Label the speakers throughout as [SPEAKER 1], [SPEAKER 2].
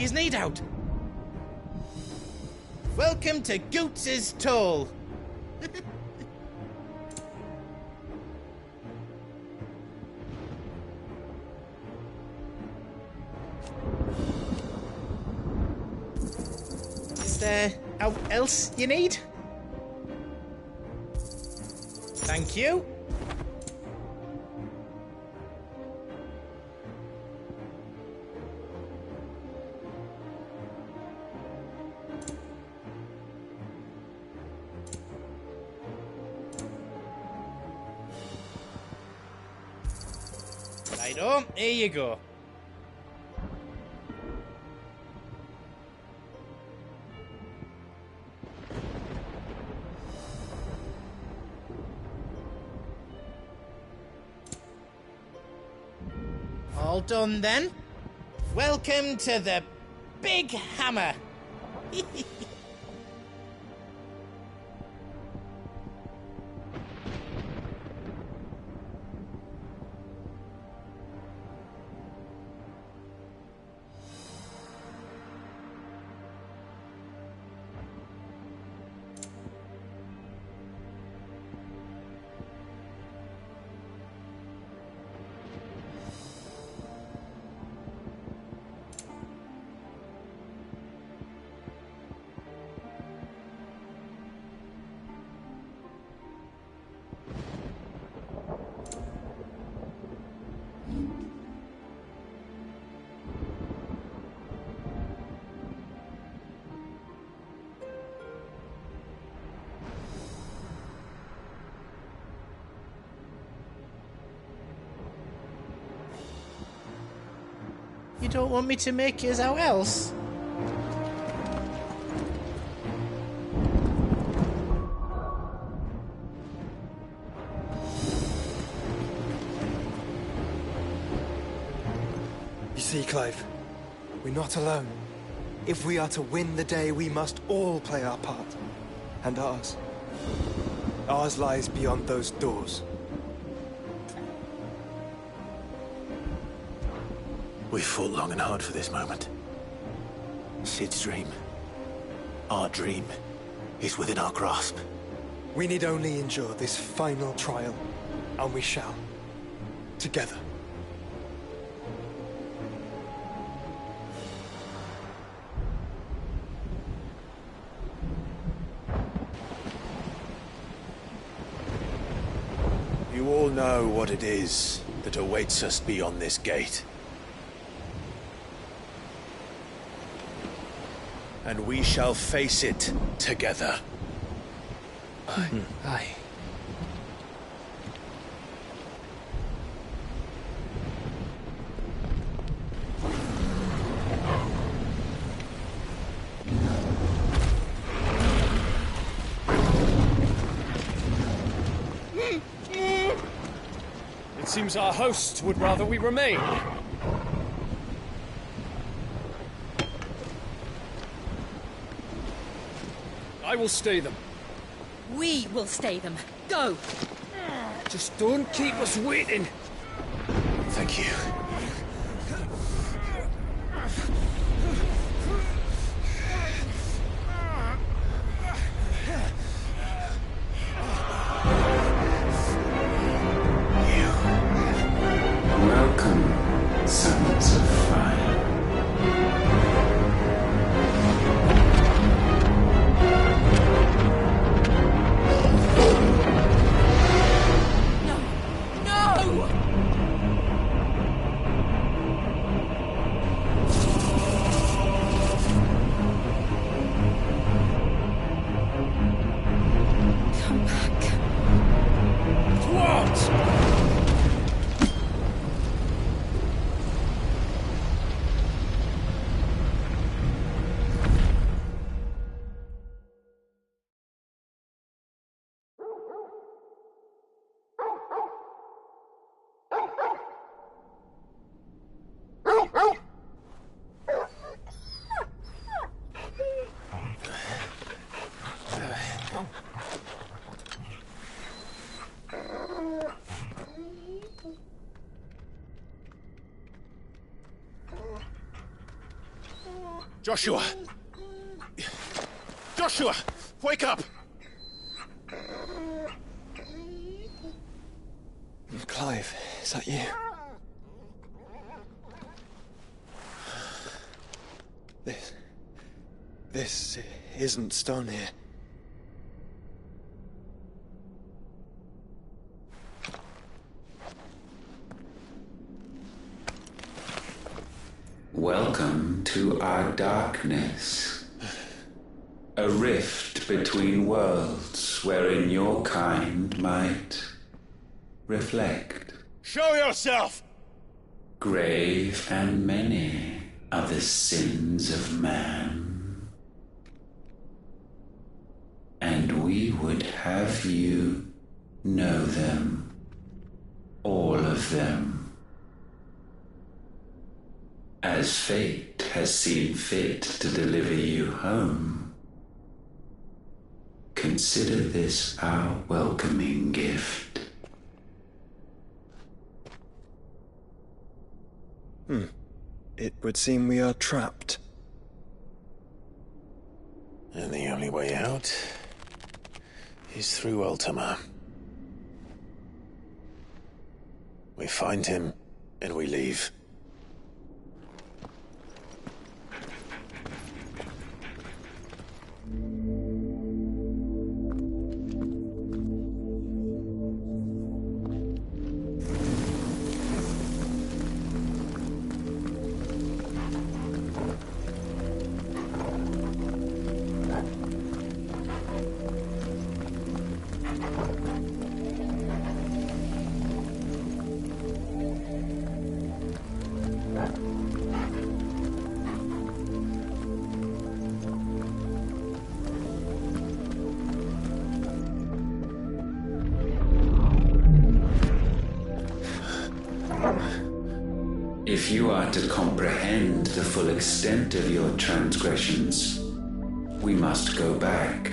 [SPEAKER 1] his need out. Welcome to Goots's Toll. Is there out else you need? Thank you. Righto, here you go. All done then. Welcome to the Big Hammer. You don't want me to make yours out else?
[SPEAKER 2] You see, Clive, we're not alone. If we are to win the day, we must all play our part. And ours. Ours lies beyond those doors.
[SPEAKER 3] We've fought long and hard for this moment. Sid's dream, our dream, is within our grasp.
[SPEAKER 2] We need only endure this final trial, and we shall. Together.
[SPEAKER 3] You all know what it is that awaits us beyond this gate. And we shall face it together. Aye.
[SPEAKER 2] Aye.
[SPEAKER 4] It seems our host would rather we remain. I will stay them.
[SPEAKER 5] We will stay them. Go!
[SPEAKER 4] Just don't keep us waiting.
[SPEAKER 3] Thank you.
[SPEAKER 6] Welcome, sons of fire.
[SPEAKER 3] Joshua! Joshua! Wake up!
[SPEAKER 2] Clive, is that you? This isn't stone here.
[SPEAKER 6] Welcome to our darkness. A rift between worlds wherein your kind might reflect.
[SPEAKER 3] Show yourself!
[SPEAKER 6] Grave and many are the sins of man. And we would have you know them. All of them. As fate has seen fit to deliver you home, consider this our welcoming gift.
[SPEAKER 2] It would seem we are trapped.
[SPEAKER 3] And the only way out is through Ultima. We find him, and we leave.
[SPEAKER 6] If you are to comprehend the full extent of your transgressions, we must go back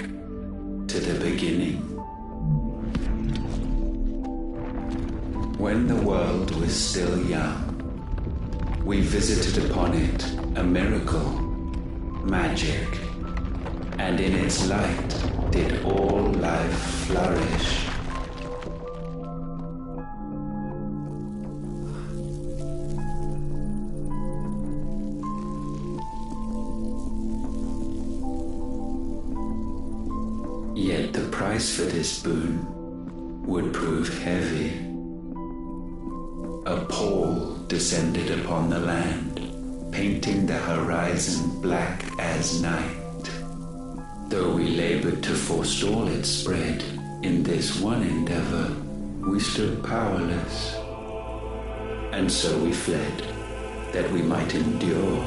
[SPEAKER 6] to the beginning. When the world was still young, we visited upon it a miracle, magic, and in its light did all life flourish. Yet the price for this boon would prove heavy. A pall descended upon the land, painting the horizon black as night. Though we labored to forestall its spread, in this one endeavor we stood powerless. And so we fled, that we might endure,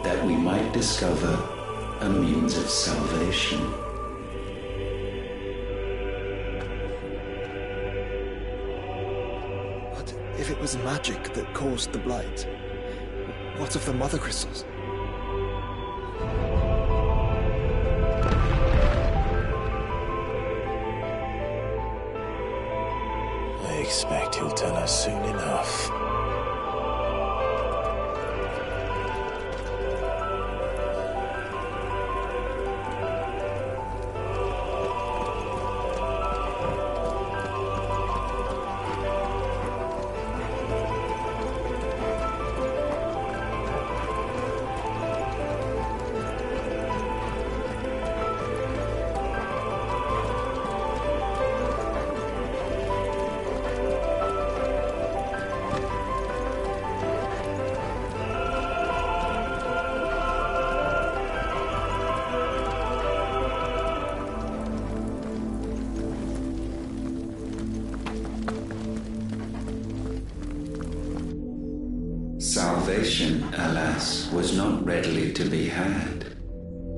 [SPEAKER 6] that we might discover a means of salvation.
[SPEAKER 2] What if it was magic that caused the blight? What of the mother crystals?
[SPEAKER 3] I expect he'll tell us soon enough.
[SPEAKER 6] Salvation, alas, was not readily to be had.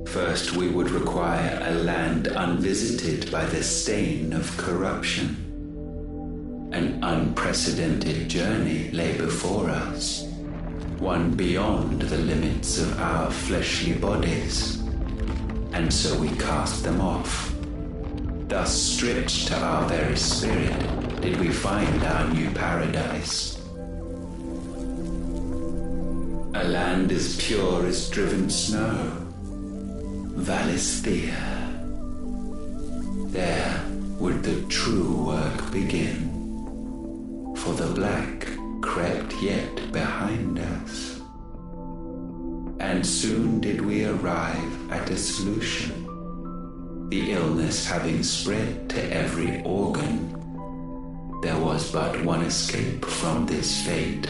[SPEAKER 6] First, we would require a land unvisited by the stain of corruption. An unprecedented journey lay before us, one beyond the limits of our fleshly bodies. And so we cast them off. Thus, stripped to our very spirit, did we find our new paradise. A land as pure as driven snow. Valisthea. There would the true work begin. For the black crept yet behind us. And soon did we arrive at a solution. The illness having spread to every organ, there was but one escape from this fate,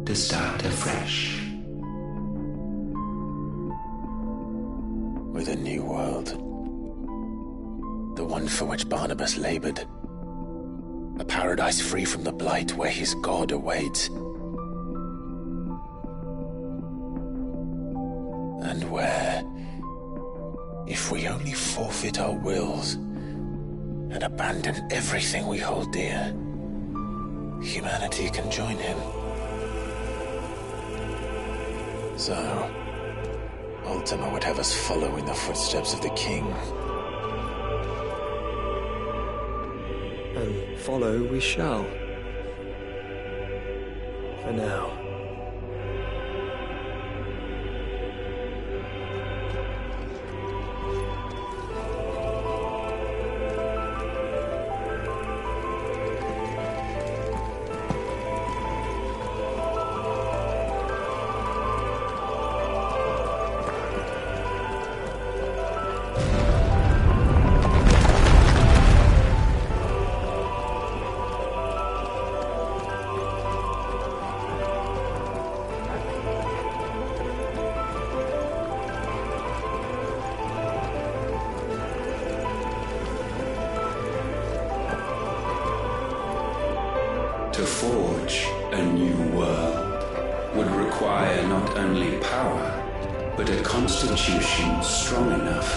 [SPEAKER 6] to start afresh.
[SPEAKER 3] With a new world. The one for which Barnabas labored. A paradise free from the blight where his God awaits. And where, if we only forfeit our wills and abandon everything we hold dear, humanity can join him. So, Ultima would have us follow in the footsteps of the king.
[SPEAKER 2] And follow we shall. For now.
[SPEAKER 6] To forge a new world would require not only power, but a constitution strong enough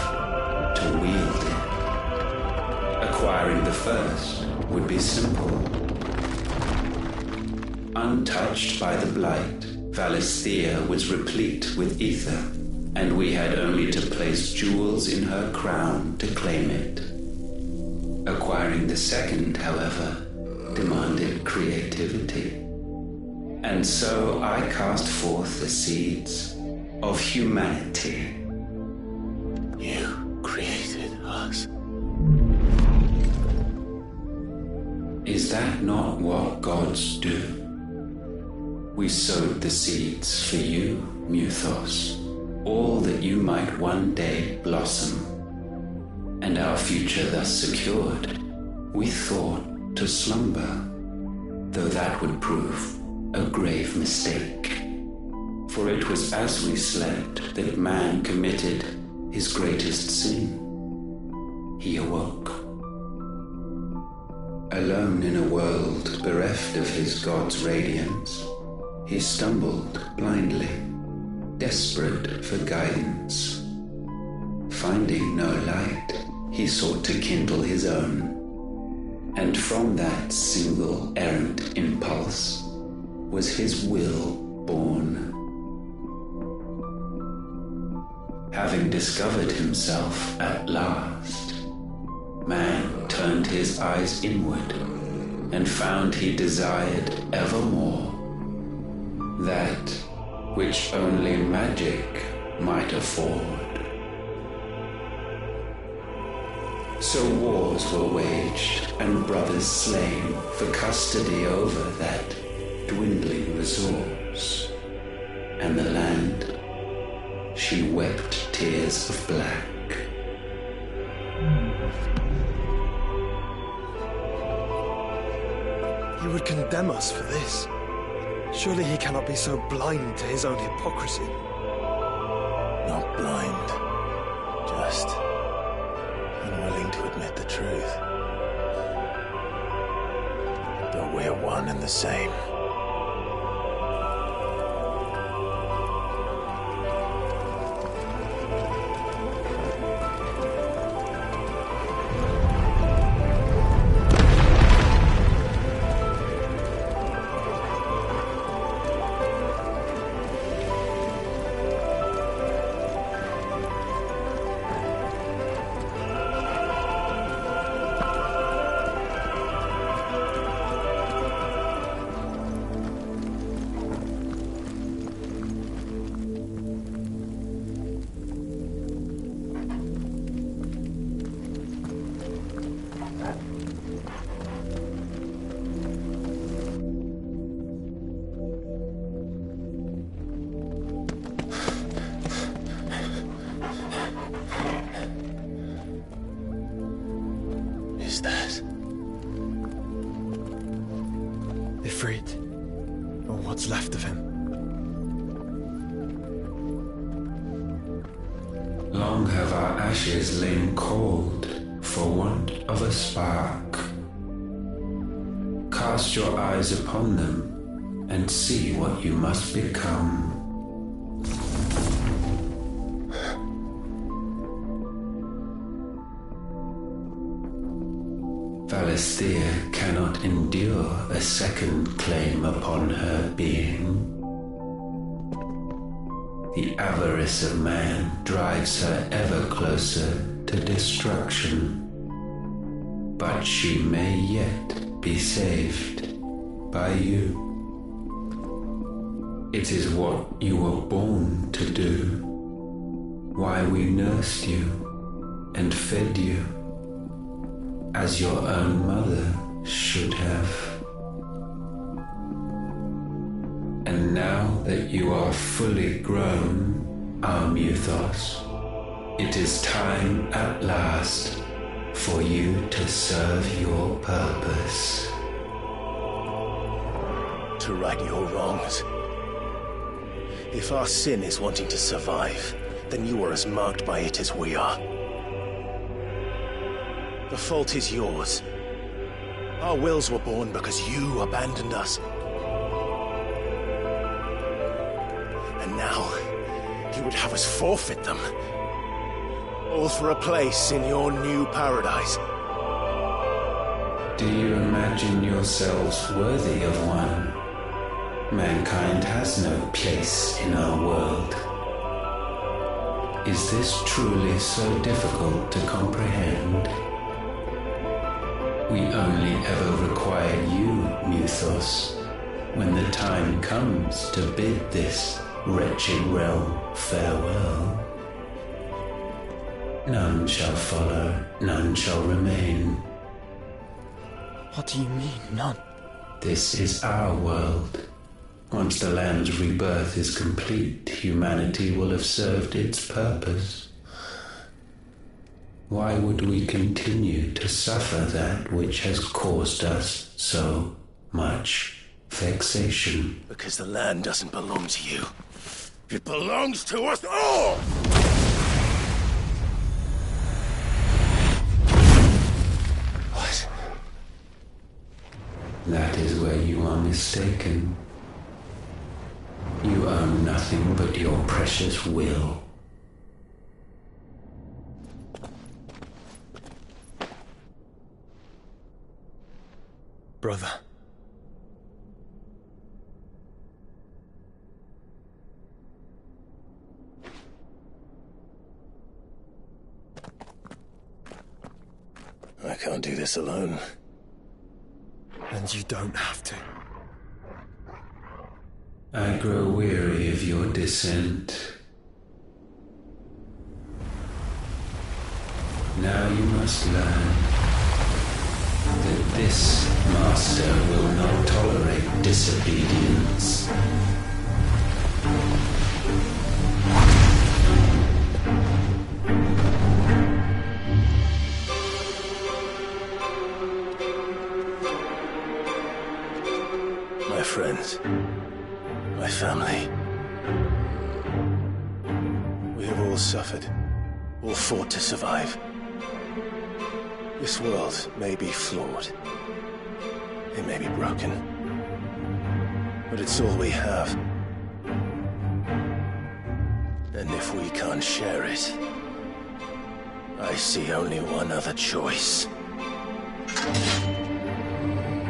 [SPEAKER 6] to wield it. Acquiring the first would be simple. Untouched by the blight, Valisthea was replete with ether, and we had only to place jewels in her crown to claim it. Acquiring the second, however, demanded creativity. And so I cast forth the seeds of humanity.
[SPEAKER 3] You created us.
[SPEAKER 6] Is that not what gods do? We sowed the seeds for you, Muthos, all that you might one day blossom. And our future thus secured, we thought to slumber, though that would prove a grave mistake. For it was as we slept that man committed his greatest sin. He awoke. Alone in a world bereft of his God's radiance, he stumbled blindly, desperate for guidance. Finding no light, he sought to kindle his own. And from that single errant impulse was his will born. Having discovered himself at last, man turned his eyes inward and found he desired evermore that which only magic might afford. So wars were waged and brothers slain for custody over that dwindling resource. And the land, she wept tears of black.
[SPEAKER 2] He would condemn us for this. Surely he cannot be so blind to his own hypocrisy.
[SPEAKER 3] Not blind, just unwilling to admit the truth. But we're one and the same.
[SPEAKER 2] what's left of him.
[SPEAKER 6] Long have our ashes lain cold for want of a spark. Cast your eyes upon them and see what you must become. Valisthea cannot endure a second claim upon her being. The avarice of man drives her ever closer to destruction. But she may yet be saved by you. It is what you were born to do, why we nursed you and fed you, as your own mother should have. And now that you are fully grown, our Muthos, it is time at last for you to serve your purpose.
[SPEAKER 3] To right your wrongs. If our sin is wanting to survive, then you are as marked by it as we are. The fault is yours. Our wills were born because you abandoned us. And now, you would have us forfeit them. All for a place in your new paradise.
[SPEAKER 6] Do you imagine yourselves worthy of one? Mankind has no place in our world. Is this truly so difficult to comprehend? We only ever require you, Muthos, when the time comes to bid this wretched realm farewell. None shall follow, none shall remain.
[SPEAKER 2] What do you mean, none?
[SPEAKER 6] This is our world. Once the land's rebirth is complete, humanity will have served its purpose. Why would we continue to suffer that which has caused us so much vexation?
[SPEAKER 3] Because the land doesn't belong to you. It belongs to us all! What?
[SPEAKER 6] That is where you are mistaken. You own nothing but your precious will.
[SPEAKER 2] Brother.
[SPEAKER 3] I can't do this alone.
[SPEAKER 2] And you don't have to.
[SPEAKER 6] I grow weary of your dissent. Now you must learn that this master will not tolerate disobedience.
[SPEAKER 3] My friends, my family, we have all suffered, all fought to survive. This world may be flawed, it may be broken, but it's all we have. And if we can't share it, I see only one other choice.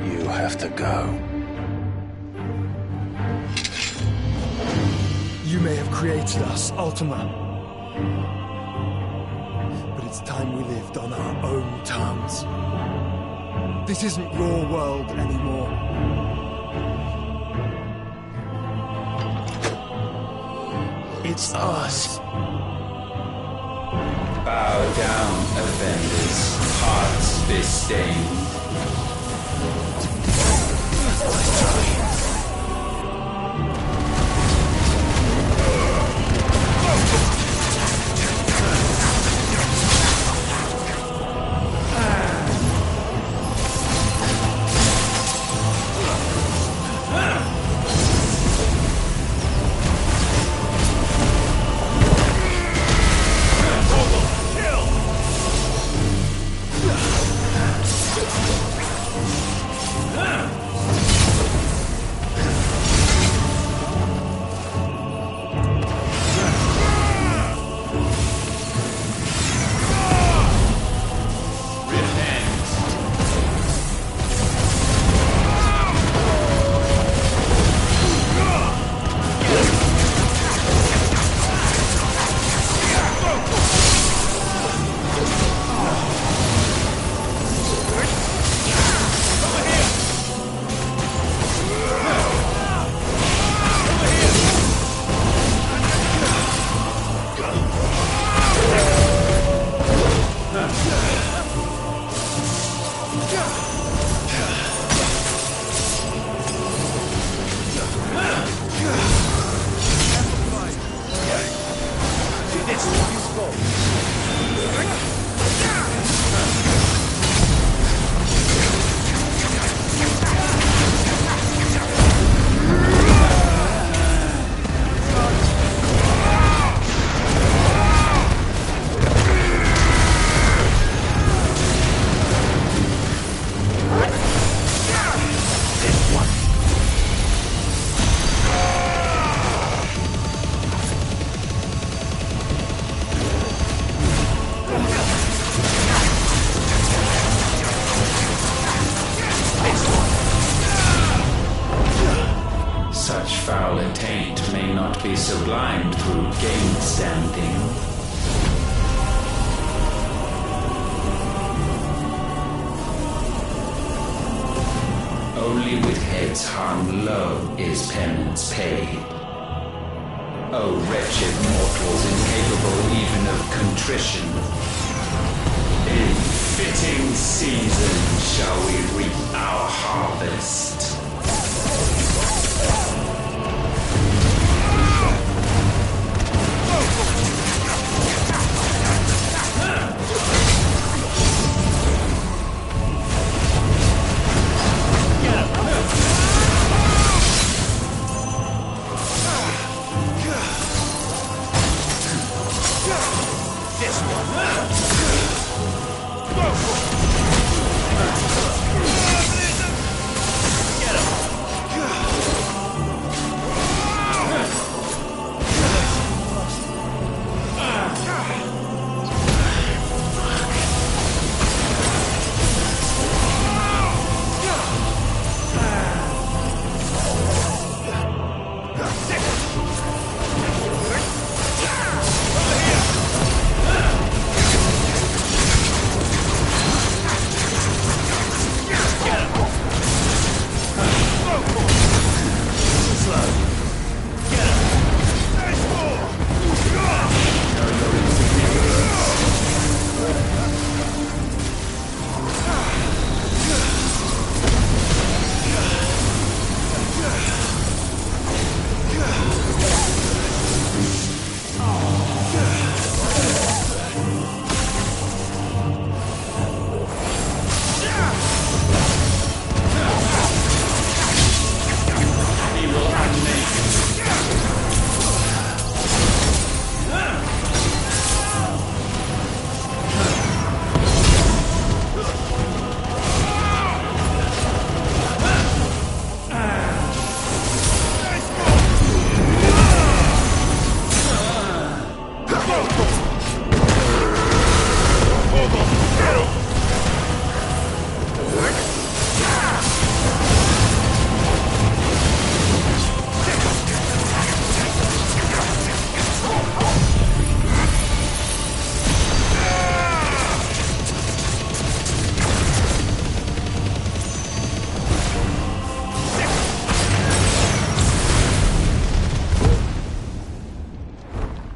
[SPEAKER 3] You have to go.
[SPEAKER 2] You may have created us, Ultima. But it's time we lived on our own terms. This isn't your world anymore. It's ours.
[SPEAKER 6] Bow down, offenders, hearts disdained. attained may not be sublimed through game standing. Only with heads hung low is penance paid. O wretched mortals incapable even of contrition, in fitting season shall we reap our harvest.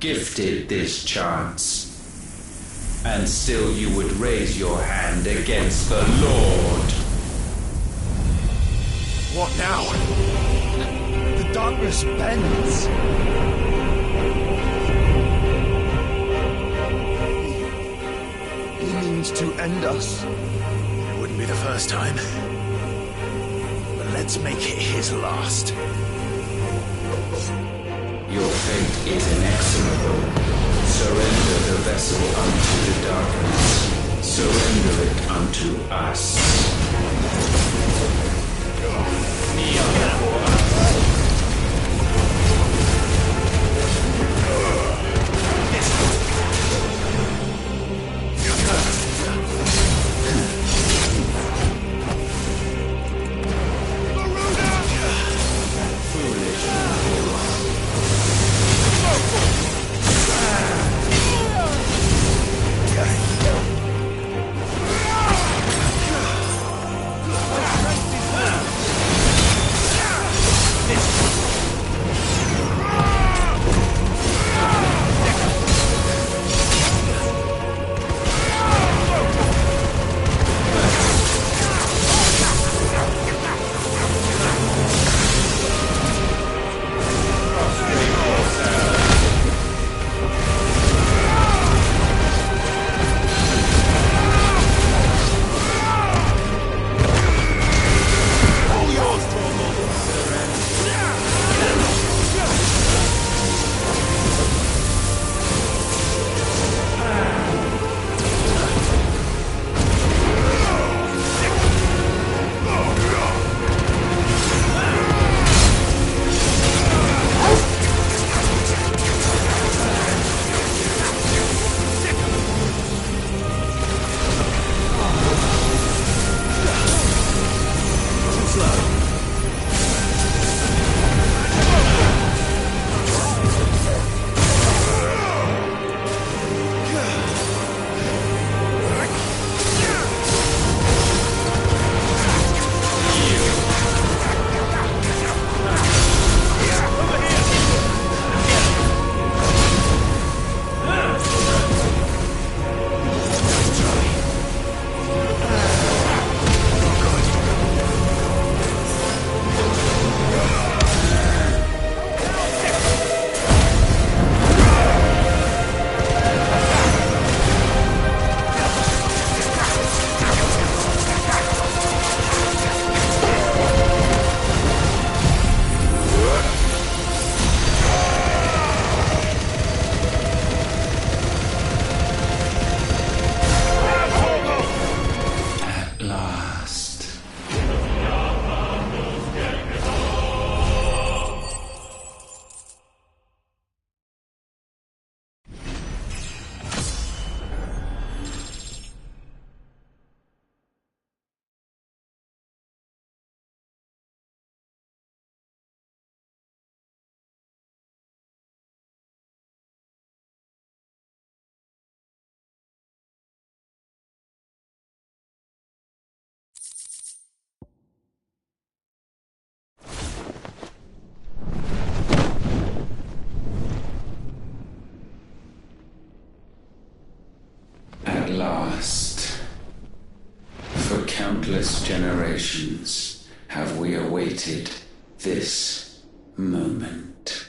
[SPEAKER 6] Gifted this chance, and still you would raise your hand against the Lord.
[SPEAKER 2] What now? The darkness bends. He means to end us.
[SPEAKER 3] It wouldn't be the first time. But let's make it his last.
[SPEAKER 6] Your fate is inexorable. Surrender the vessel unto the darkness. Surrender it unto us.
[SPEAKER 3] This
[SPEAKER 6] generations have we awaited this moment.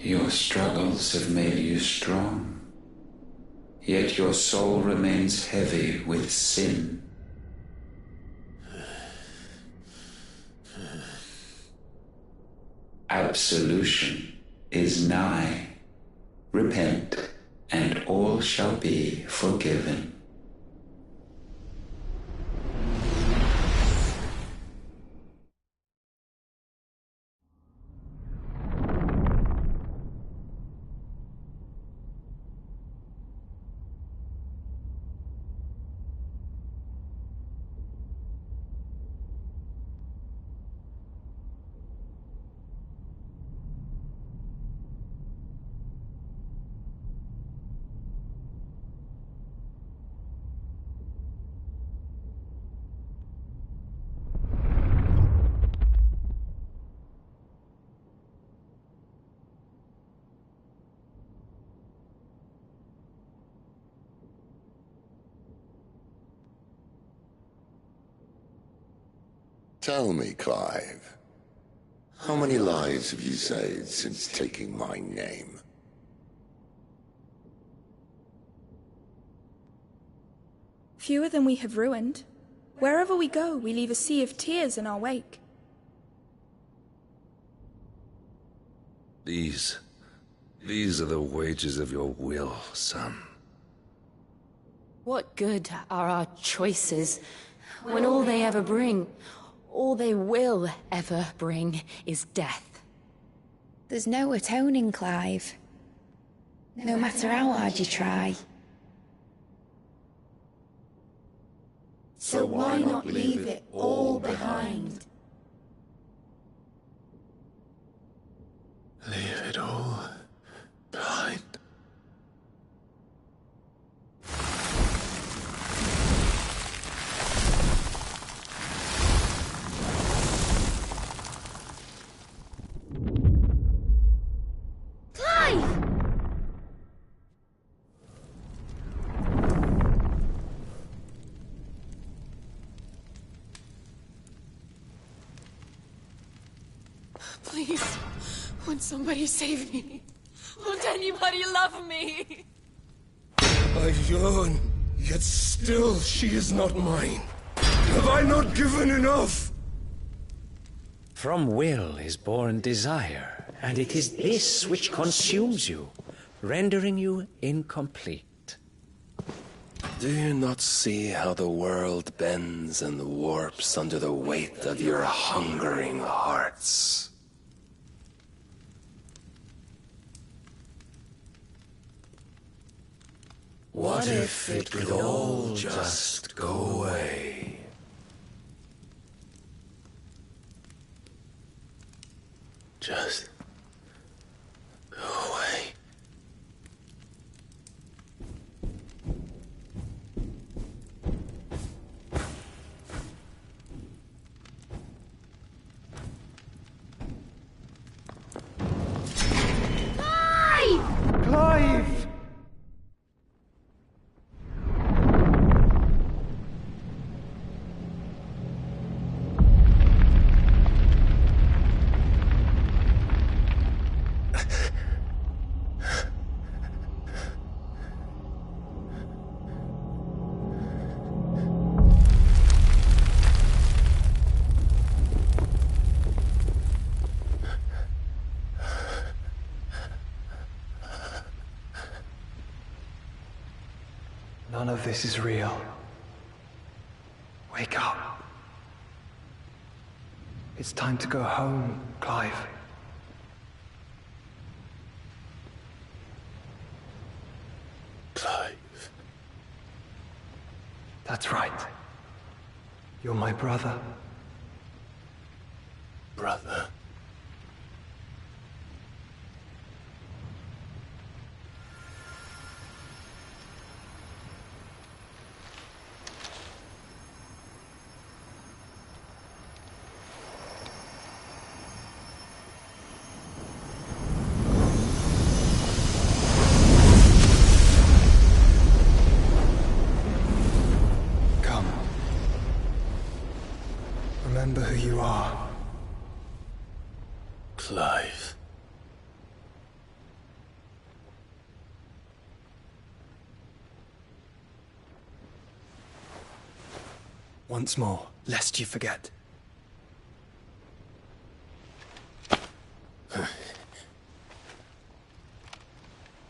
[SPEAKER 6] Your struggles have made you strong, yet your soul remains heavy with sin. Absolution is nigh. Repent, and all shall be forgiven.
[SPEAKER 7] Tell me, Clive, how many lives have you saved since taking my name?
[SPEAKER 8] Fewer than we have ruined. Wherever we go, we leave a sea of tears in our wake.
[SPEAKER 9] These are the wages of your will, son.
[SPEAKER 5] What good are our choices when all they ever bring, all they will ever bring, is death?
[SPEAKER 10] There's no atoning, Clive. No matter how hard you try.
[SPEAKER 11] So why not leave it all behind?
[SPEAKER 3] Leave it all behind.
[SPEAKER 12] Please, won't somebody save me? Won't anybody love me?
[SPEAKER 13] I yearn, yet still she is not mine. Have I not given enough?
[SPEAKER 14] From will is born desire, and it is this which consumes you, rendering you incomplete.
[SPEAKER 3] Do you not see how the world bends and warps under the weight of your hungering hearts? What if it could all just go away? Just go away.
[SPEAKER 2] Clive! None of this is real. Wake up. It's time to go home, Clive.
[SPEAKER 3] Clive.
[SPEAKER 2] That's right. You're my brother.
[SPEAKER 3] Brother.
[SPEAKER 2] once more, lest you forget.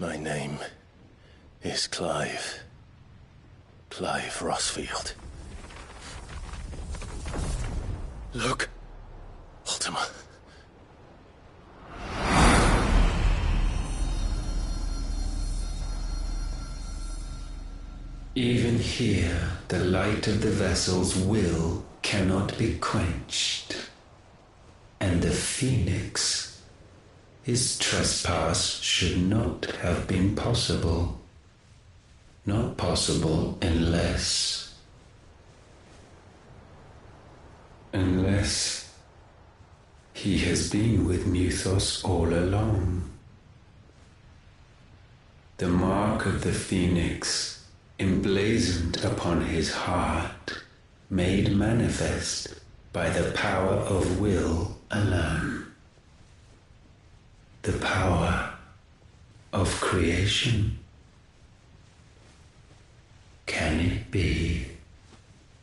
[SPEAKER 3] My name is Clive. Clive Rossfield.
[SPEAKER 2] Look.
[SPEAKER 3] Ultima.
[SPEAKER 6] Even here, the light of the vessel's will cannot be quenched. And the Phoenix, his trespass should not have been possible. Not possible unless he has been with Mythos all along. The mark of the Phoenix, emblazoned upon his heart, made manifest by the power of will alone. The power of creation. Can it be?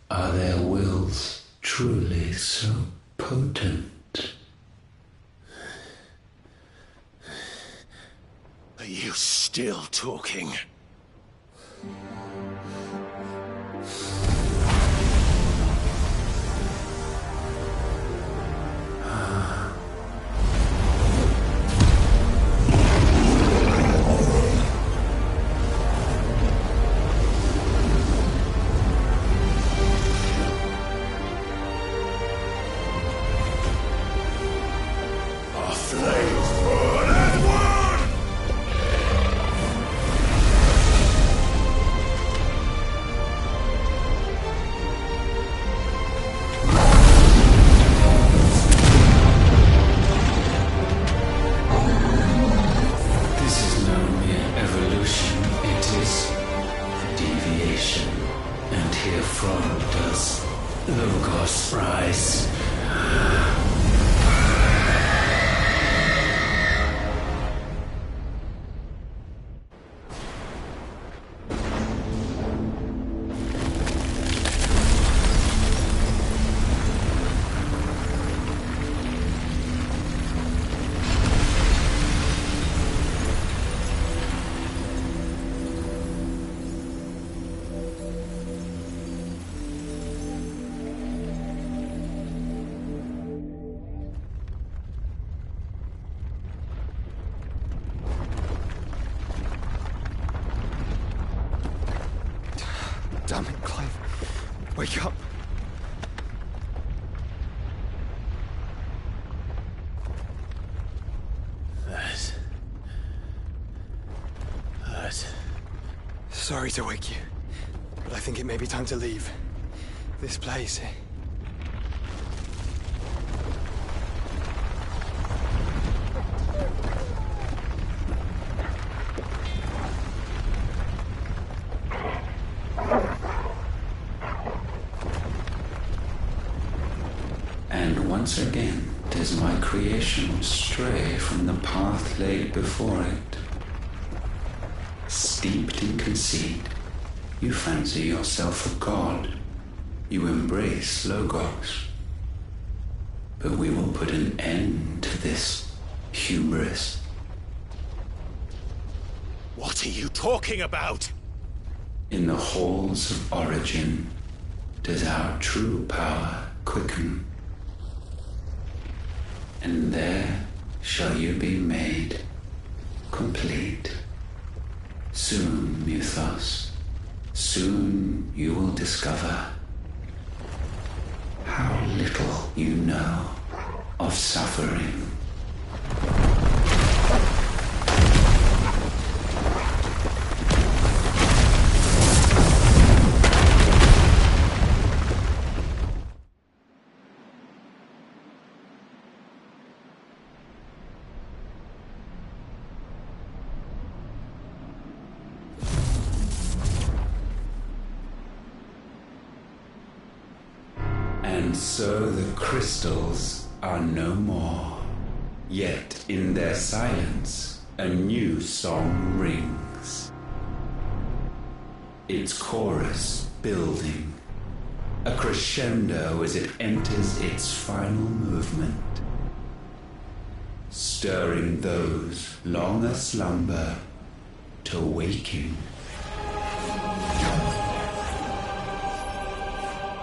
[SPEAKER 6] Are their wills truly so potent?
[SPEAKER 3] Are you still talking?
[SPEAKER 2] Damn it, Clive. Wake up.
[SPEAKER 3] That.
[SPEAKER 2] Sorry to wake you, but I think it may be time to leave. This place.
[SPEAKER 6] And once again does my creation stray from the path laid before it. Steeped in conceit, you fancy yourself a god. You embrace Logos. But we will put an end to this hubris.
[SPEAKER 3] What are you talking about?
[SPEAKER 6] In the halls of origin does our true power quicken. And there shall you be made complete. Soon, Mythos, soon you will discover how little you know of suffering. And so the crystals are no more. Yet in their silence, a new song rings. Its chorus building, a crescendo as it enters its final movement, stirring those long aslumber to waking,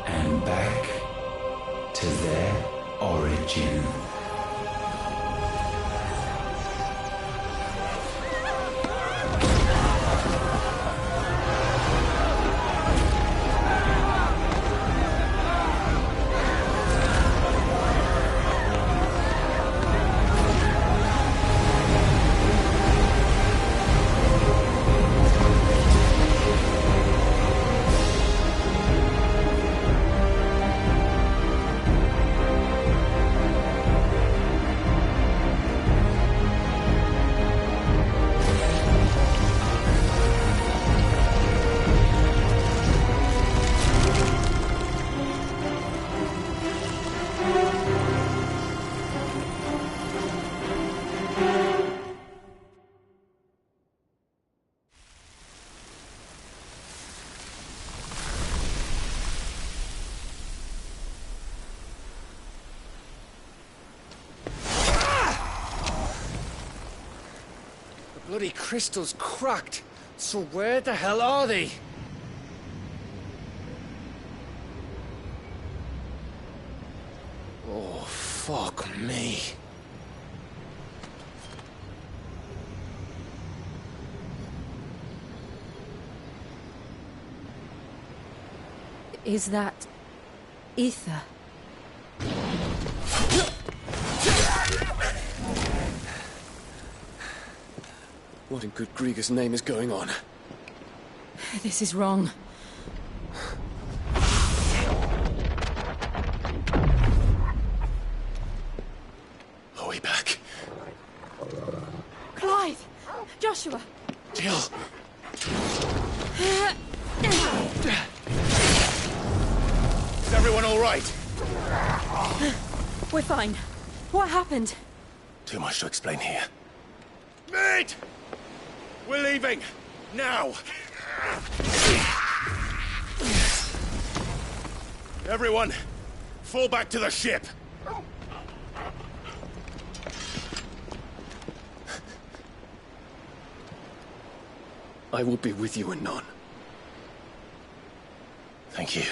[SPEAKER 6] and back to their origin.
[SPEAKER 4] Bloody crystal's cracked. So where the hell are they?
[SPEAKER 3] Oh, fuck me.
[SPEAKER 5] Is that ether?
[SPEAKER 4] What in good Grieger's name is going on?
[SPEAKER 5] This is wrong.
[SPEAKER 3] Are we back?
[SPEAKER 12] Clive! Joshua!
[SPEAKER 3] Jill!
[SPEAKER 1] Is everyone all right?
[SPEAKER 5] We're fine. What happened?
[SPEAKER 3] Too much to explain here.
[SPEAKER 1] Mate! We're leaving! Now! Everyone, fall back to the ship!
[SPEAKER 4] I will be with you anon.
[SPEAKER 3] Thank you.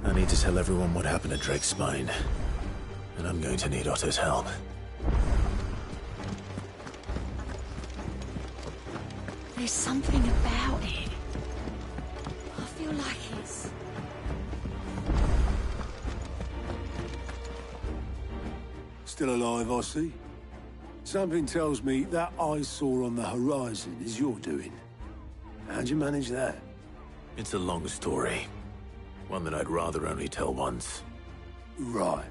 [SPEAKER 3] I need to tell everyone what happened at Drake's Spine. And I'm going to need Otto's help.
[SPEAKER 12] There's something about it. I feel like it's...
[SPEAKER 13] Still alive, I see. Something tells me that I saw on the horizon is your doing. How'd you manage that?
[SPEAKER 3] It's a long story. One that I'd rather only tell once.
[SPEAKER 13] Right.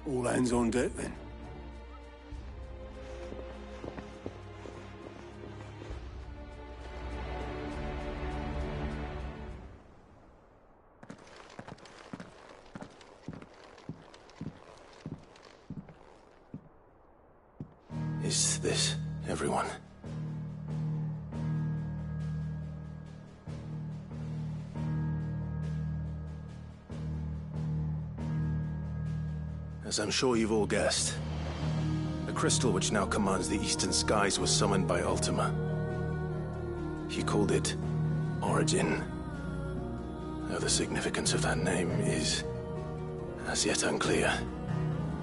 [SPEAKER 13] All hands on deck, then.
[SPEAKER 3] Is this everyone. As I'm sure you've all guessed, the crystal which now commands the eastern skies was summoned by Ultima. He called it Origin. Though the significance of that name is as yet unclear.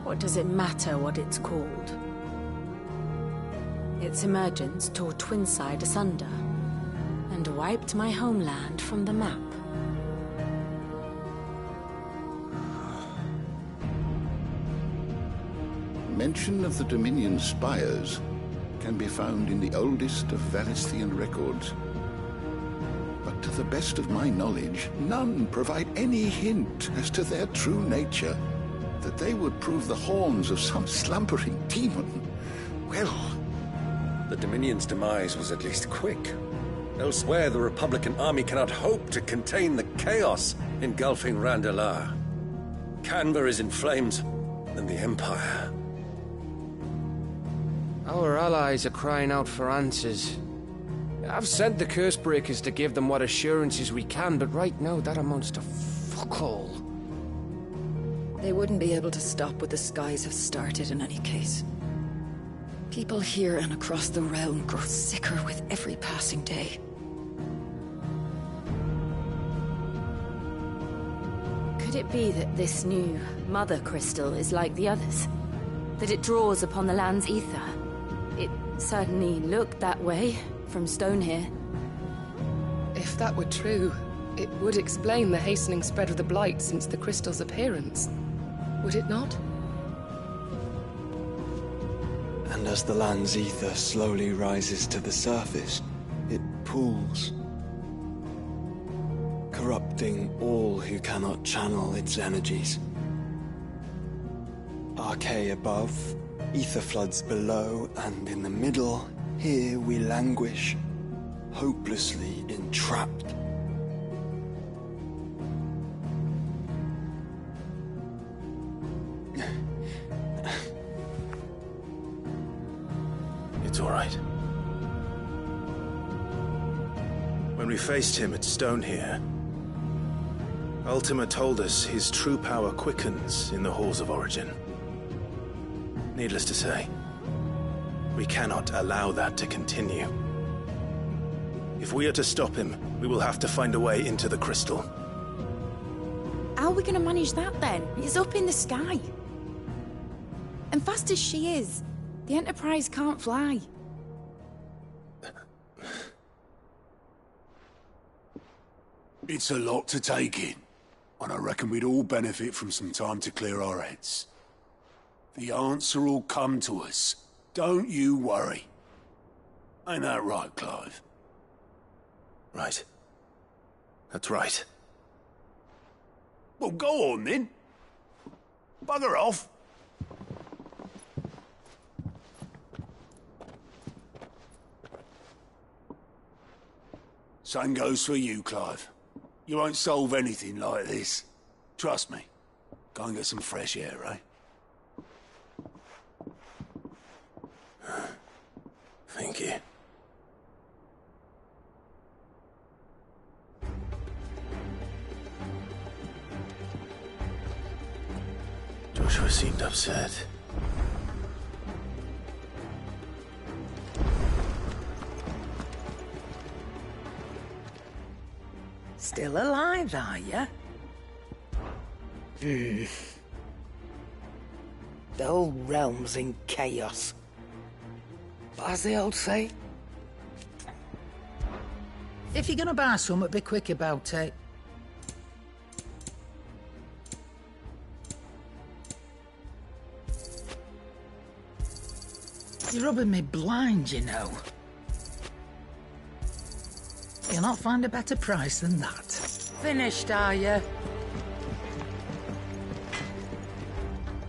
[SPEAKER 5] What does it matter what it's called? Its emergence tore Twinside asunder, and wiped my homeland from the map.
[SPEAKER 15] Mention of the Dominion spires can be found in the oldest of Valisthian records. But to the best of my knowledge, none provide any hint as to their true nature. That they would prove the horns of some slumbering demon. Well...
[SPEAKER 9] The Dominion's demise was at least quick. Elsewhere, the Republican army cannot hope to contain the chaos engulfing Randalar. Canberra is in flames, and the Empire...
[SPEAKER 4] Our allies are crying out for answers. I've sent the Cursebreakers to give them what assurances we can, but right now that amounts to fuck all.
[SPEAKER 16] They wouldn't be able to stop what the skies have started in any case. People here and across the realm grow sicker with every passing day.
[SPEAKER 5] Could it be that this new Mother Crystal is like the others? That it draws upon the land's ether? It certainly looked that way from stone here.
[SPEAKER 17] If that were true, it would explain the hastening spread of the Blight since the crystal's appearance. Would it not?
[SPEAKER 2] And as the land's ether slowly rises to the surface, it pools, corrupting all who cannot channel its energies. Archay above, ether floods below, and in the middle, here we languish, hopelessly entrapped.
[SPEAKER 3] It's all right. When we faced him at Stone here, Ultima told us his true power quickens in the halls of Origin. Needless to say, we cannot allow that to continue. If we are to stop him, we will have to find a way into the crystal.
[SPEAKER 8] How are we going to manage that then? It's up in the sky. And fast as she is, the Enterprise can't fly.
[SPEAKER 13] It's a lot to take in, and I reckon we'd all benefit from some time to clear our heads. The answer will come to us. Don't you worry. Ain't that right, Clive?
[SPEAKER 3] Right. That's right.
[SPEAKER 13] Well, go on then. Bugger off. Same goes for you, Clive. You won't solve anything like this. Trust me. Go and get some fresh air, eh?
[SPEAKER 3] Thank you. Joshua seemed upset.
[SPEAKER 18] Still alive, are you? The whole realm's in chaos. But as the old say, if you're gonna buy something, be quick about it. You're rubbing me blind, you know. You'll not find a better price than that. Finished, are you?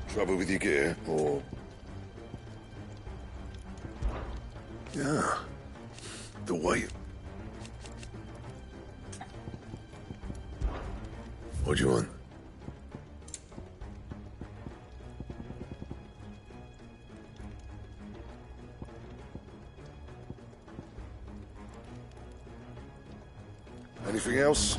[SPEAKER 7] Trouble with your gear, or...? Yeah. The weight. What do you want?
[SPEAKER 15] Anything else?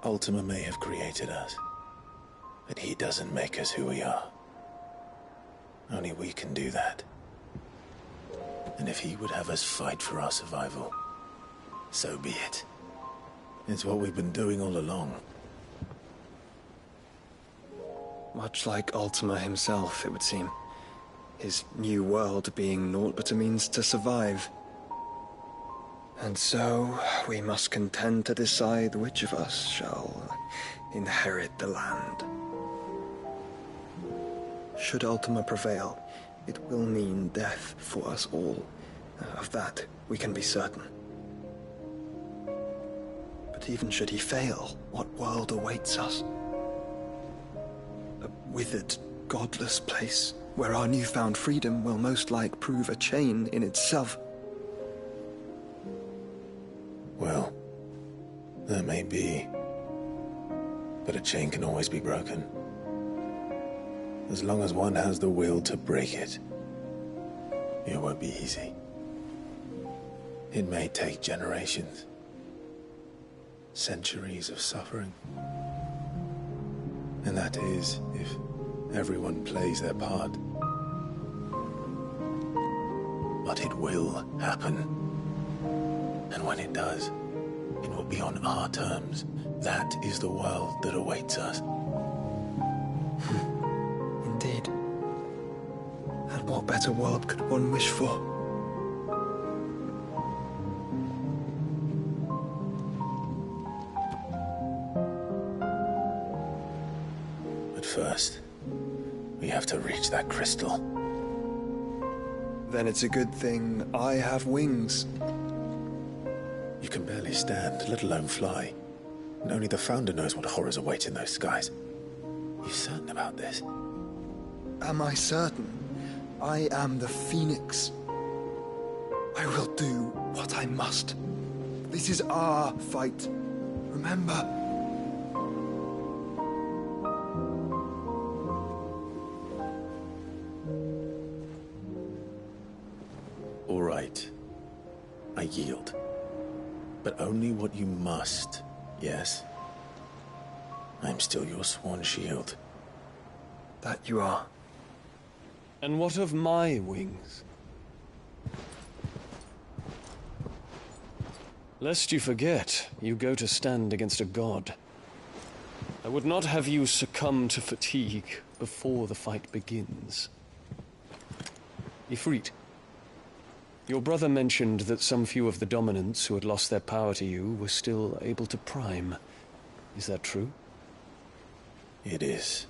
[SPEAKER 3] Ultima may have created us, but he doesn't make us who we are. Only we can do that. And if he would have us fight for our survival, so be it. It's what we've been doing all along.
[SPEAKER 2] Much like Ultima himself, it would seem. His new world being naught but a means to survive. And so, we must contend to decide which of us shall inherit the land. Should Ultima prevail, it will mean death for us all. Of that, we can be certain. But even should he fail, what world awaits us? A withered, godless place, where our newfound freedom will most like prove a chain in itself.
[SPEAKER 3] Well, that may be, but a chain can always be broken. As long as one has the will to break it, it won't be easy. It may take generations, centuries of suffering. And that is, if everyone plays their part. But it will happen. And when it does, it will be on our terms. That is the world that awaits us.
[SPEAKER 2] Indeed. And what better world could one wish for?
[SPEAKER 3] But first, we have to reach that crystal.
[SPEAKER 2] Then it's a good thing I have wings.
[SPEAKER 3] You can barely stand, let alone fly. And only the Founder knows what horrors await in those skies. You certain about this?
[SPEAKER 2] Am I certain? I am the Phoenix. I will do what I must. This is our fight. Remember?
[SPEAKER 3] All right. I yield. But only what you must, yes? I'm still your sworn shield.
[SPEAKER 2] That you are.
[SPEAKER 19] And what of my wings? Lest you forget, you go to stand against a god. I would not have you succumb to fatigue before the fight begins. Ifrit, your brother mentioned that some few of the dominants who had lost their power to you were still able to prime. Is that true?
[SPEAKER 3] It is.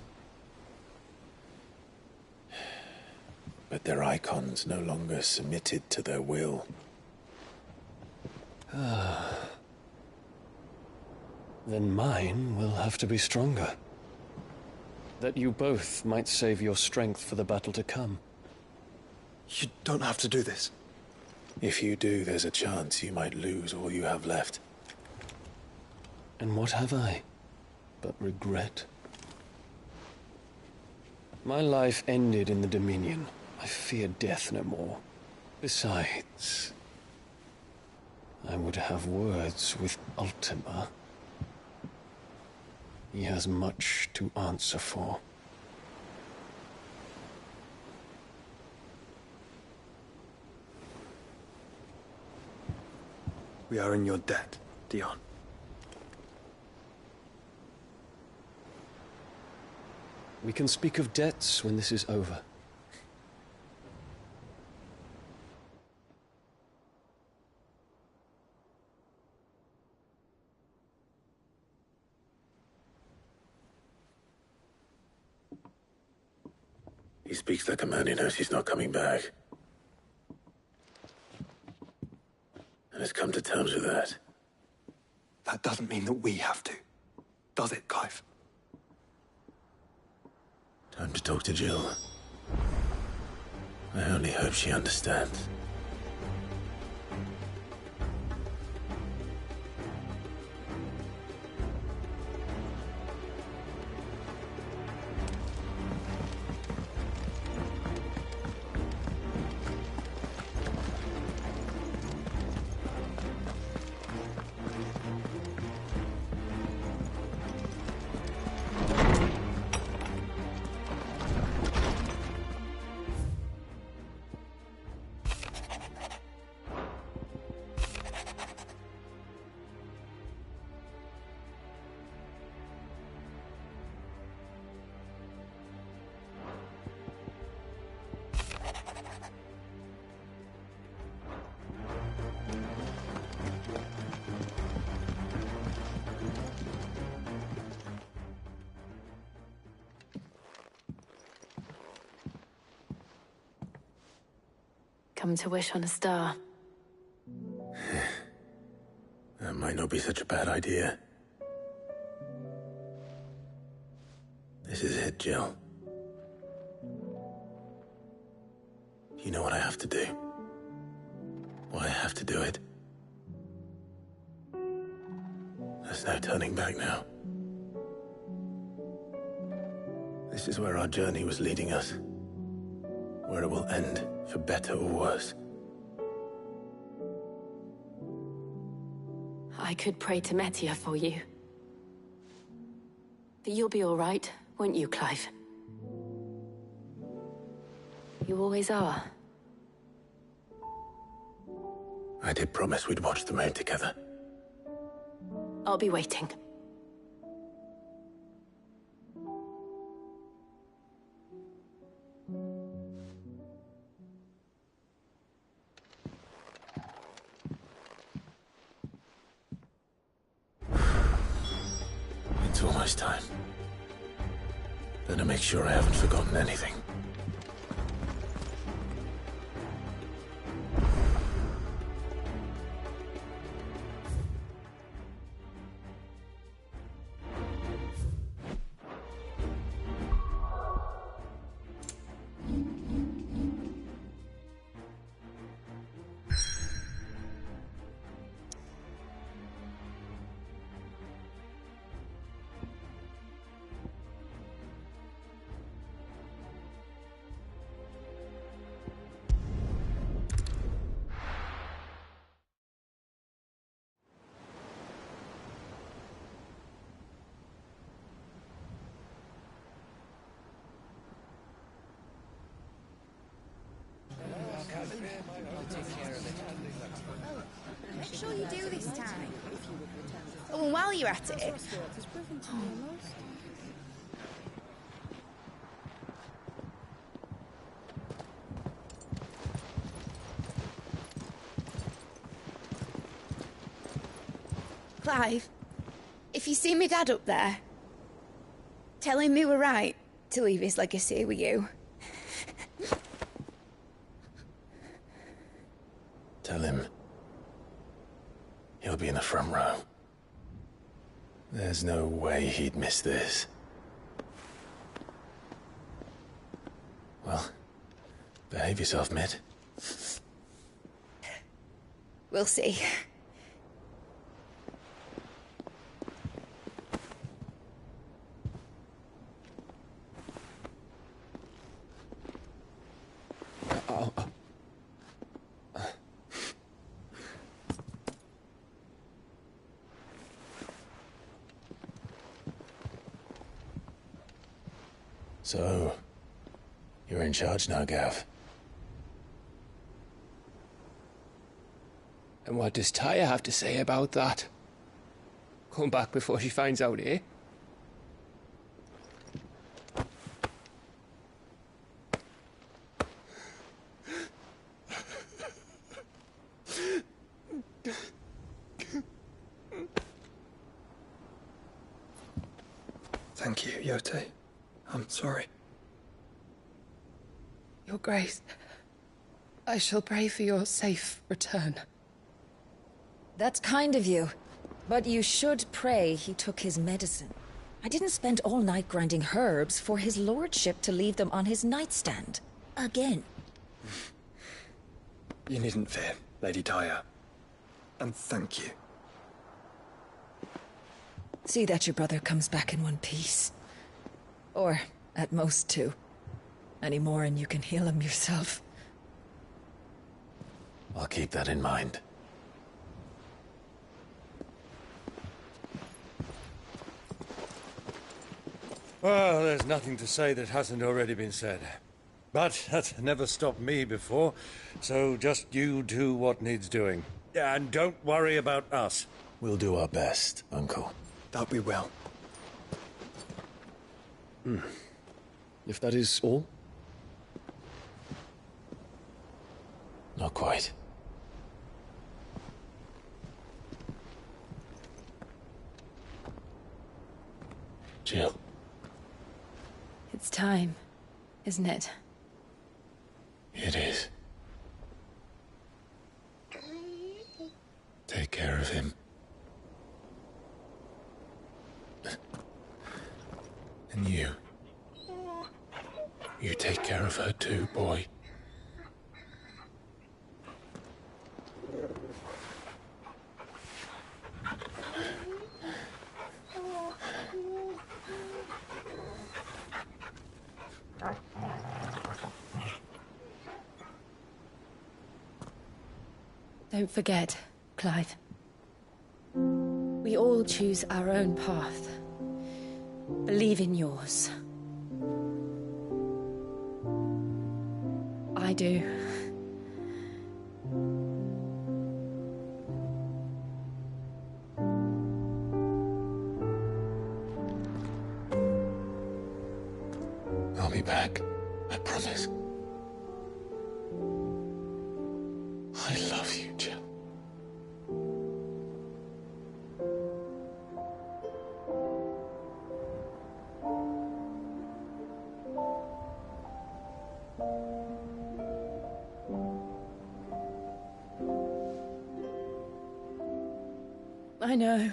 [SPEAKER 3] But their icons no longer submitted to their will.
[SPEAKER 19] Then mine will have to be stronger. That you both might save your strength for the battle to come.
[SPEAKER 2] You don't have to do this.
[SPEAKER 3] If you do, there's a chance you might lose all you have left.
[SPEAKER 19] And what have I but regret? My life ended in the Dominion. I fear death no more. Besides, I would have words with Ultima. He has much to answer for.
[SPEAKER 2] We are in your debt, Dion.
[SPEAKER 19] We can speak of debts when this is over.
[SPEAKER 3] He speaks like a man who knows he's not coming back. And has come to terms with that.
[SPEAKER 2] That doesn't mean that we have to, does it, Clive?
[SPEAKER 3] Time to talk to Jill. I only hope she understands.
[SPEAKER 5] Come to wish on a star.
[SPEAKER 3] That might not be such a bad idea. This is it, Jill. You know what I have to do. Why I have to do it. There's no turning back now. This is where our journey was leading us. Where it will end, for better or worse.
[SPEAKER 5] I could pray to Metia for you. But you'll be all right, won't you, Clive? You always are.
[SPEAKER 3] I did promise we'd watch the moon together.
[SPEAKER 5] I'll be waiting.
[SPEAKER 3] It's almost time. Better make sure I haven't forgotten anything.
[SPEAKER 10] Make sure you do this time. Oh, and while you're at it... Clive, if you see me dad up there, tell him we were right to leave his legacy with you.
[SPEAKER 3] Tell him he'll be in the front row. There's no way he'd miss this. Well, behave yourself, Mitt.
[SPEAKER 10] We'll see.
[SPEAKER 3] So, you're in charge now, Gav.
[SPEAKER 4] And what does Tyre have to say about that? Come back before she finds out, eh?
[SPEAKER 2] Thank you, Yote. I'm sorry.
[SPEAKER 17] Your Grace, I shall pray for your safe return.
[SPEAKER 16] That's kind of you. But you should pray he took his medicine. I didn't spend all night grinding herbs for his lordship to leave them on his nightstand. Again.
[SPEAKER 2] You needn't fear, Lady Daya. And thank you.
[SPEAKER 16] See that your brother comes back in one piece. Or, at most, two. Any more and you can heal him yourself.
[SPEAKER 3] I'll keep that in mind.
[SPEAKER 9] Well, there's nothing to say that hasn't already been said. But that's never stopped me before, so just you do what needs doing. And don't worry about us.
[SPEAKER 3] We'll do our best, Uncle.
[SPEAKER 2] That we will.
[SPEAKER 19] If that is all?
[SPEAKER 3] Not quite. Jill.
[SPEAKER 5] It's time, isn't it?
[SPEAKER 3] It is. Take care of him. And you. You take care of her too, boy.
[SPEAKER 5] Don't forget, Clive. We all choose our own path. Believe in yours. I do.
[SPEAKER 3] I'll be back. I promise. I love you, Jill.
[SPEAKER 5] I know.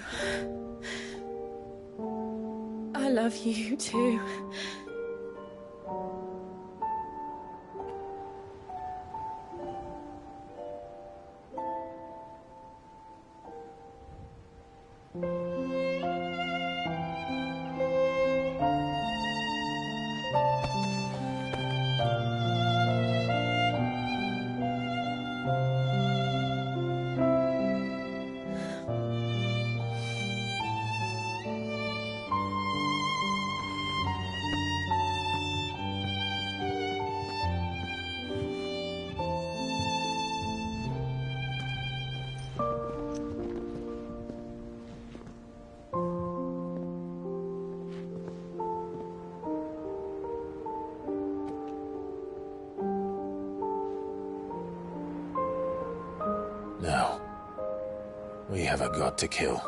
[SPEAKER 5] I love you too.
[SPEAKER 3] Now, we have a god to kill.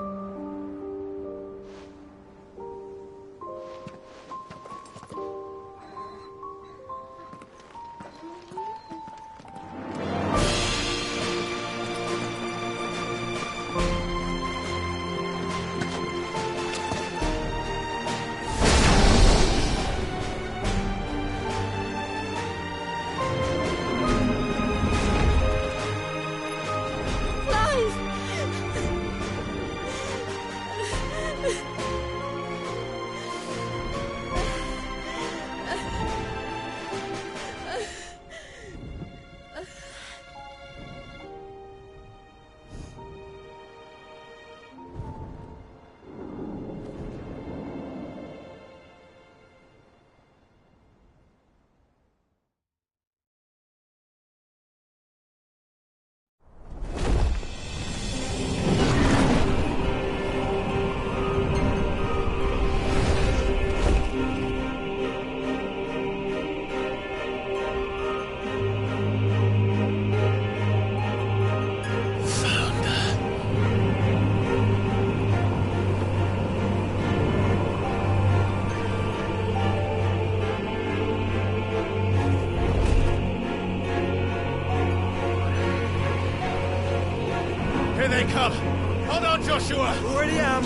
[SPEAKER 3] they come! Hold on, Joshua!
[SPEAKER 2] Already am!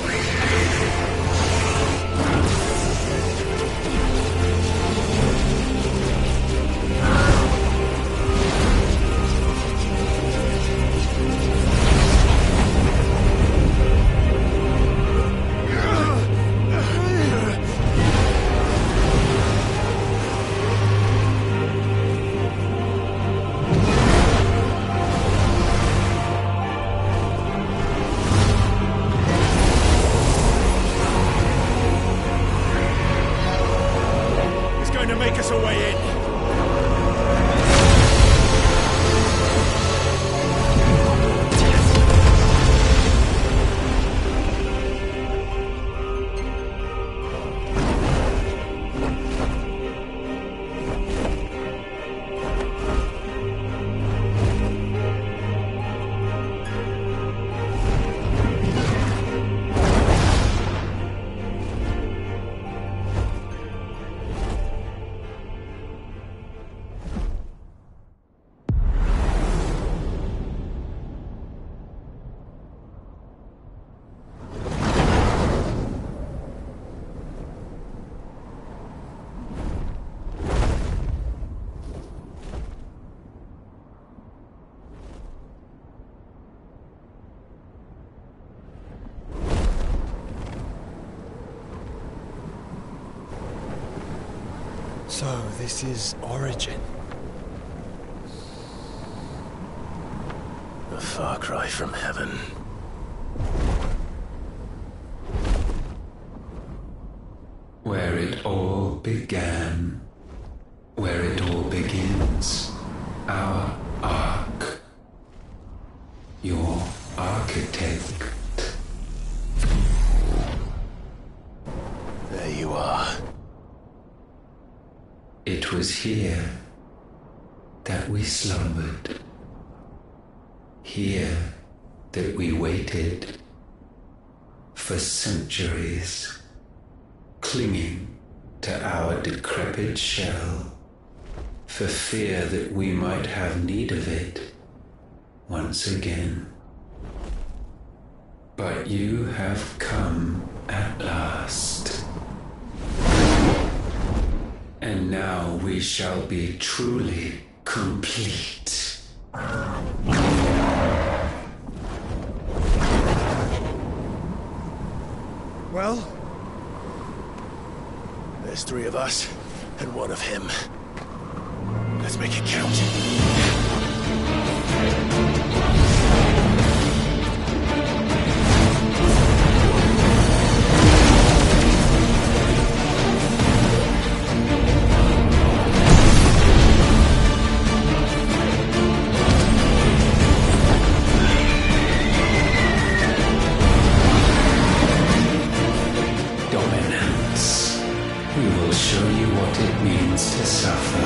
[SPEAKER 3] To make us a way in.
[SPEAKER 2] So, this is Origin.
[SPEAKER 3] A far cry from heaven.
[SPEAKER 6] Where it all began. Where it all begins. Our ark. Your architect.
[SPEAKER 3] There you are.
[SPEAKER 6] It was here that we slumbered. Here that we waited for centuries, clinging to our decrepit shell, for fear that we might have need of it once again. But you have come at last. And now we shall be truly complete.
[SPEAKER 3] Well, there's 3 of us and 1 of him. Let's make it count.
[SPEAKER 6] We will show you what it means to suffer.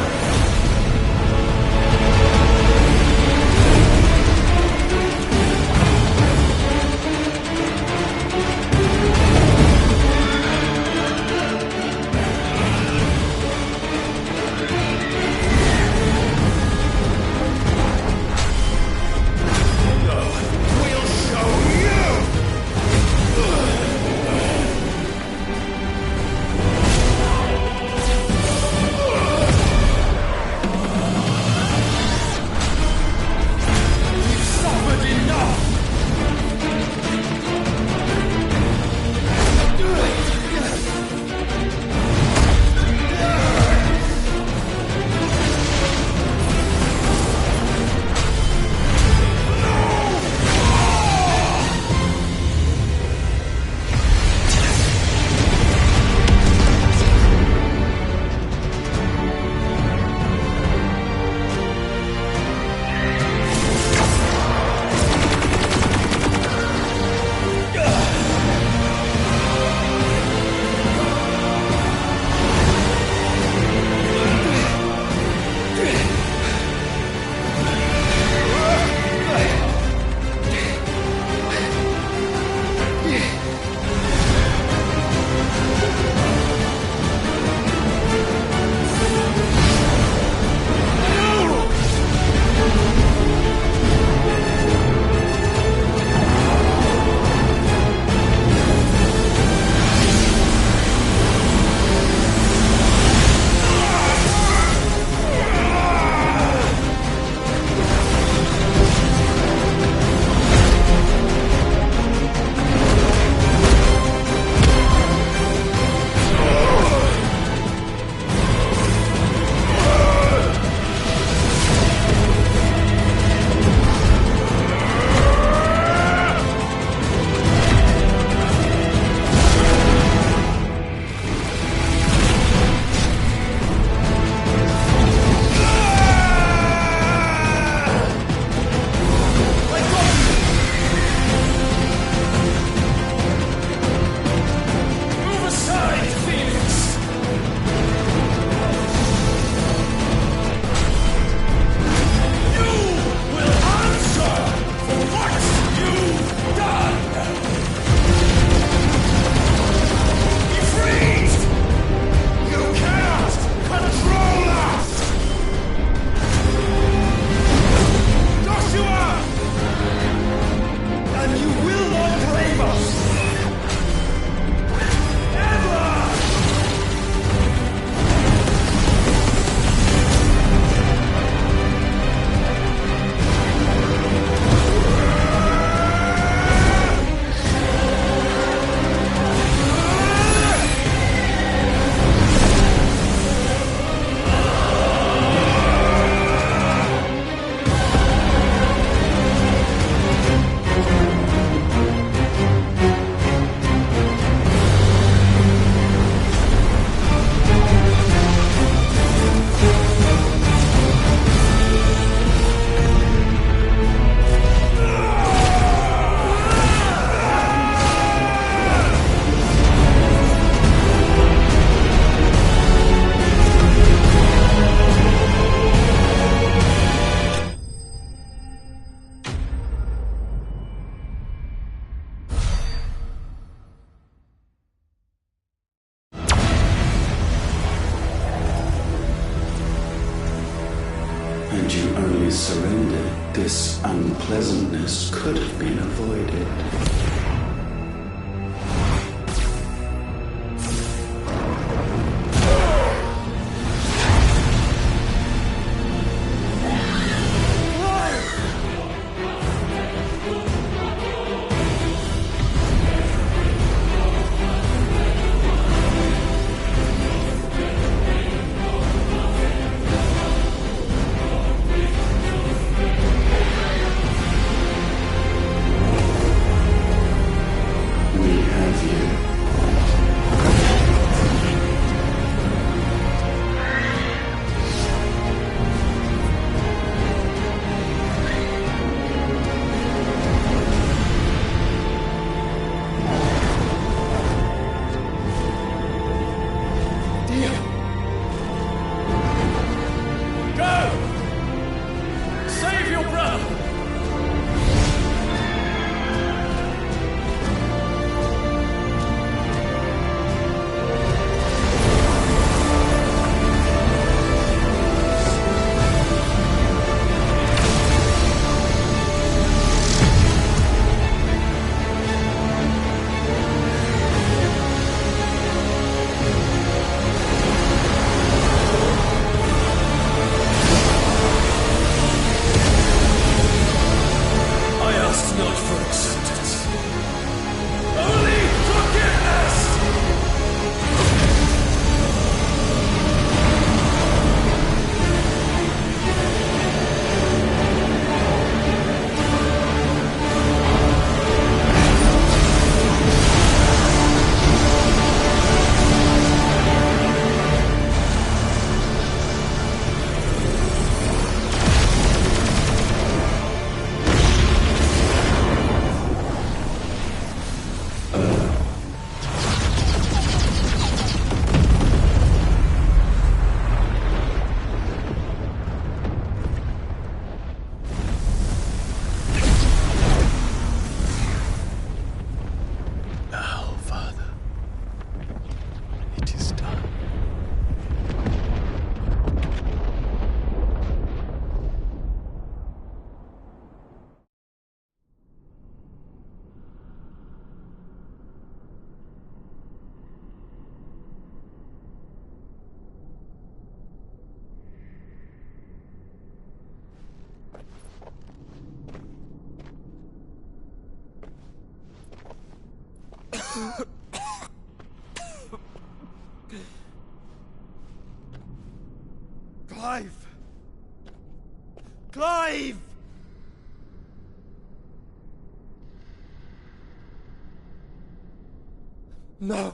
[SPEAKER 6] we surrendered, this unpleasantness could have been avoided.
[SPEAKER 1] Clive! Clive! No.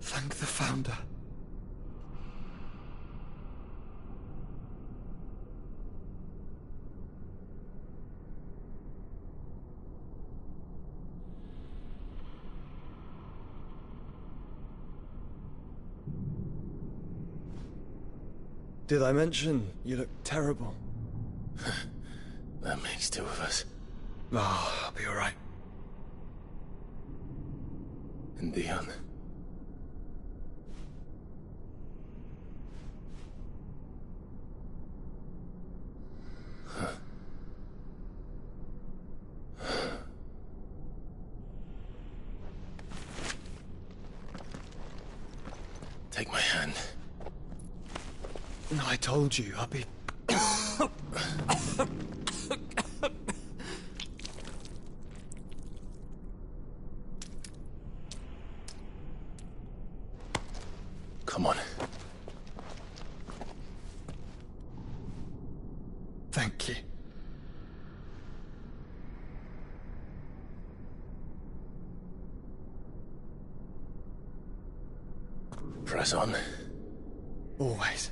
[SPEAKER 1] Thank the Founder.
[SPEAKER 2] Did I mention you look terrible?
[SPEAKER 3] That makes two of us.
[SPEAKER 2] Oh, I'll be alright.
[SPEAKER 3] And Dion? Take my hand.
[SPEAKER 2] I told you, I'll be...
[SPEAKER 3] Come on.
[SPEAKER 2] Thank you.
[SPEAKER 3] Press on.
[SPEAKER 2] Always.